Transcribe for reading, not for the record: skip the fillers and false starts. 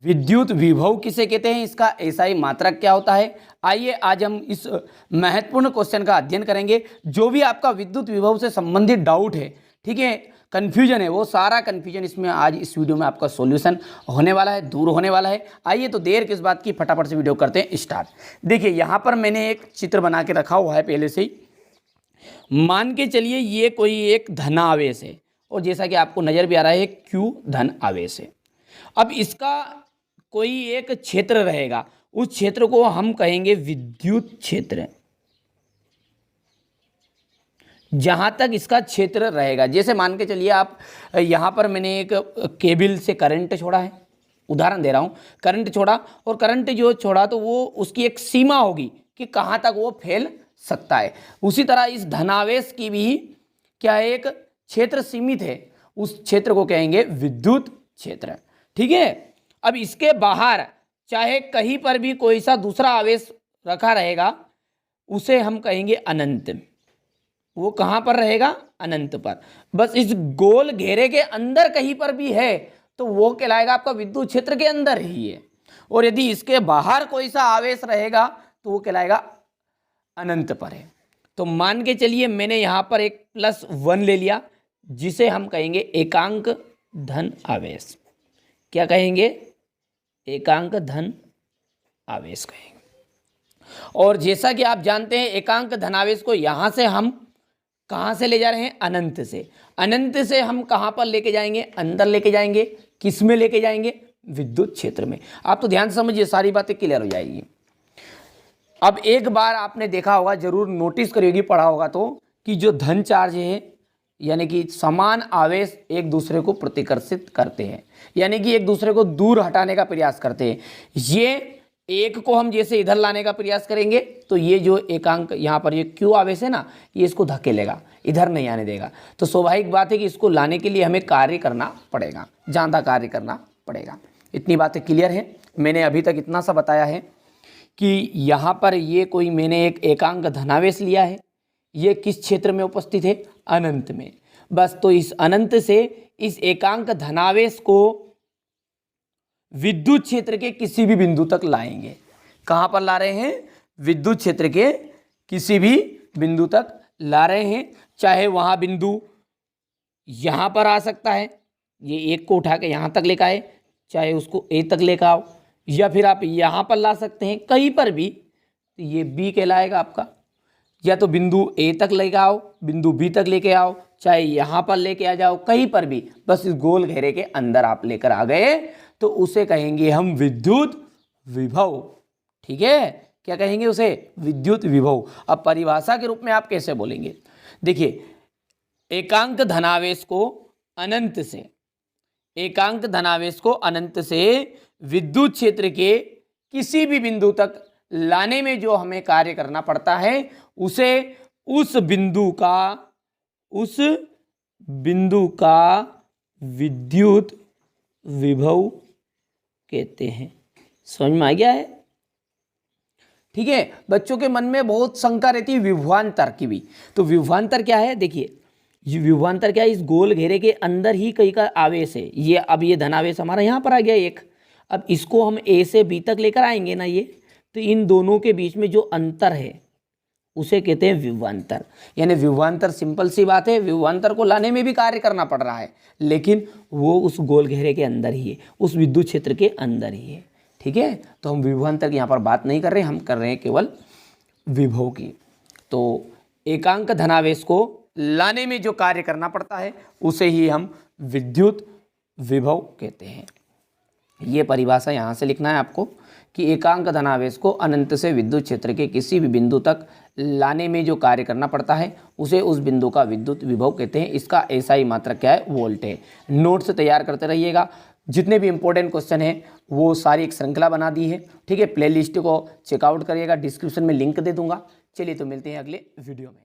विद्युत विभव किसे कहते हैं, इसका एसआई मात्रक क्या होता है। आइए आज हम इस महत्वपूर्ण क्वेश्चन का अध्ययन करेंगे। जो भी आपका विद्युत विभव से संबंधित डाउट है, ठीक है, कंफ्यूजन है, वो सारा कंफ्यूजन इसमें आज इस वीडियो में आपका सॉल्यूशन होने वाला है, दूर होने वाला है। आइए तो देर किस बात की, फटाफट से वीडियो करते हैं स्टार्ट। देखिए यहाँ पर मैंने एक चित्र बना के रखा हुआ है पहले से ही। मान के चलिए ये कोई एक धनावेश है और जैसा कि आपको नजर भी आ रहा है क्यू धन आवेश है। अब इसका कोई एक क्षेत्र रहेगा, उस क्षेत्र को हम कहेंगे विद्युत क्षेत्र। जहां तक इसका क्षेत्र रहेगा, जैसे मान के चलिए आप यहां पर मैंने एक केबल से करंट छोड़ा है, उदाहरण दे रहा हूं, करंट छोड़ा और करंट जो छोड़ा तो वो उसकी एक सीमा होगी कि कहां तक वो फैल सकता है। उसी तरह इस धनावेश की भी क्या है, एक क्षेत्र सीमित है, उस क्षेत्र को कहेंगे विद्युत क्षेत्र। ठीक है, अब इसके बाहर चाहे कहीं पर भी कोई सा दूसरा आवेश रखा रहेगा, उसे हम कहेंगे अनंत। वो कहां पर रहेगा, अनंत पर। बस इस गोल घेरे के अंदर कहीं पर भी है तो वो कहलाएगा आपका विद्युत क्षेत्र के अंदर ही है। और यदि इसके बाहर कोई सा आवेश रहेगा तो वो कहलाएगा अनंत पर है। तो मान के चलिए मैंने यहां पर एक +1 ले लिया, जिसे हम कहेंगे एकांक धन आवेश। क्या कहेंगे, एकांक धन आवेश कहेंगे। और जैसा कि आप जानते हैं एकांक धनावेश को यहां से हम कहां से ले जा रहे हैं, अनंत से। अनंत से हम कहां पर लेके जाएंगे, अंदर लेके जाएंगे। किस में लेके जाएंगे, विद्युत क्षेत्र में। आप तो ध्यान से समझिए, सारी बातें क्लियर हो जाएगी। अब एक बार आपने देखा होगा, जरूर नोटिस करिएगी, पढ़ा होगा तो, कि जो धन चार्ज है यानी कि समान आवेश एक दूसरे को प्रतिकर्षित करते हैं, यानी कि एक दूसरे को दूर हटाने का प्रयास करते हैं। ये एक को हम जैसे इधर लाने का प्रयास करेंगे तो ये जो एकांक यहाँ पर ये क्यू आवेश है ना, ये इसको धकेलेगा, इधर नहीं आने देगा। तो स्वाभाविक बात है कि इसको लाने के लिए हमें कार्य करना पड़ेगा, ज़्यादा कार्य करना पड़ेगा। इतनी बातें क्लियर है। मैंने अभी तक इतना सा बताया है कि यहाँ पर ये कोई मैंने एक एकांक धनावेश लिया है, ये किस क्षेत्र में उपस्थित है, अनंत में। बस तो इस अनंत से इस एकांक धनावेश को विद्युत क्षेत्र के किसी भी बिंदु तक लाएंगे। कहां पर ला रहे हैं, विद्युत क्षेत्र के किसी भी बिंदु तक ला रहे हैं। चाहे वहां बिंदु यहां पर आ सकता है, ये एक को उठा के यहां तक लेकर आए, चाहे उसको ए तक लेकर आओ, या फिर आप यहां पर ला सकते हैं, कहीं पर भी। तो ये बी कहलाएगा आपका। या तो बिंदु ए तक लेके आओ, बिंदु बी तक लेके आओ, चाहे यहां पर लेके आ जाओ, कहीं पर भी, बस इस गोल घेरे के अंदर आप लेकर आ गए तो उसे कहेंगे हम विद्युत विभव। ठीक है, क्या कहेंगे उसे, विद्युत विभव। अब परिभाषा के रूप में आप कैसे बोलेंगे, देखिए, एकांक धनावेश को अनंत से, एकांक धनावेश को अनंत से विद्युत क्षेत्र के किसी भी बिंदु तक लाने में जो हमें कार्य करना पड़ता है, उसे उस बिंदु का विद्युत विभव कहते हैं। समझ में आ गया है। ठीक है, बच्चों के मन में बहुत शंका रहती है विभवांतर की भी। तो विभवांतर क्या है, देखिए, ये विभवांतर क्या है, इस गोल घेरे के अंदर ही कहीं का आवेश है। ये अब ये धनावेश हमारा यहाँ पर आ गया एक, अब इसको हम ए से बी तक लेकर आएंगे ना, ये तो इन दोनों के बीच में जो अंतर है उसे कहते हैं विभवांतर। यानी विभवांतर सिंपल सी बात है, विभवांतर को लाने में भी कार्य करना पड़ रहा है, लेकिन वो उस गोल घेरे के अंदर ही है, उस विद्युत क्षेत्र के अंदर ही है। ठीक है, तो हम विभवांतर की यहाँ पर बात नहीं कर रहे, हम कर रहे हैं केवल विभव की। तो एकांक धनावेश को लाने में जो कार्य करना पड़ता है उसे ही हम विद्युत विभव कहते हैं। ये परिभाषा यहाँ से लिखना है आपको कि एकांक धनावेश को अनंत से विद्युत क्षेत्र के किसी भी बिंदु तक लाने में जो कार्य करना पड़ता है उसे उस बिंदु का विद्युत विभव कहते हैं। इसका एसआई मात्रक क्या है, वोल्ट है। नोट्स तैयार करते रहिएगा, जितने भी इंपॉर्टेंट क्वेश्चन हैं वो सारी एक श्रृंखला बना दी है। ठीक है, प्लेलिस्ट को चेकआउट करिएगा, डिस्क्रिप्शन में लिंक दे दूंगा। चलिए तो मिलते हैं अगले वीडियो में।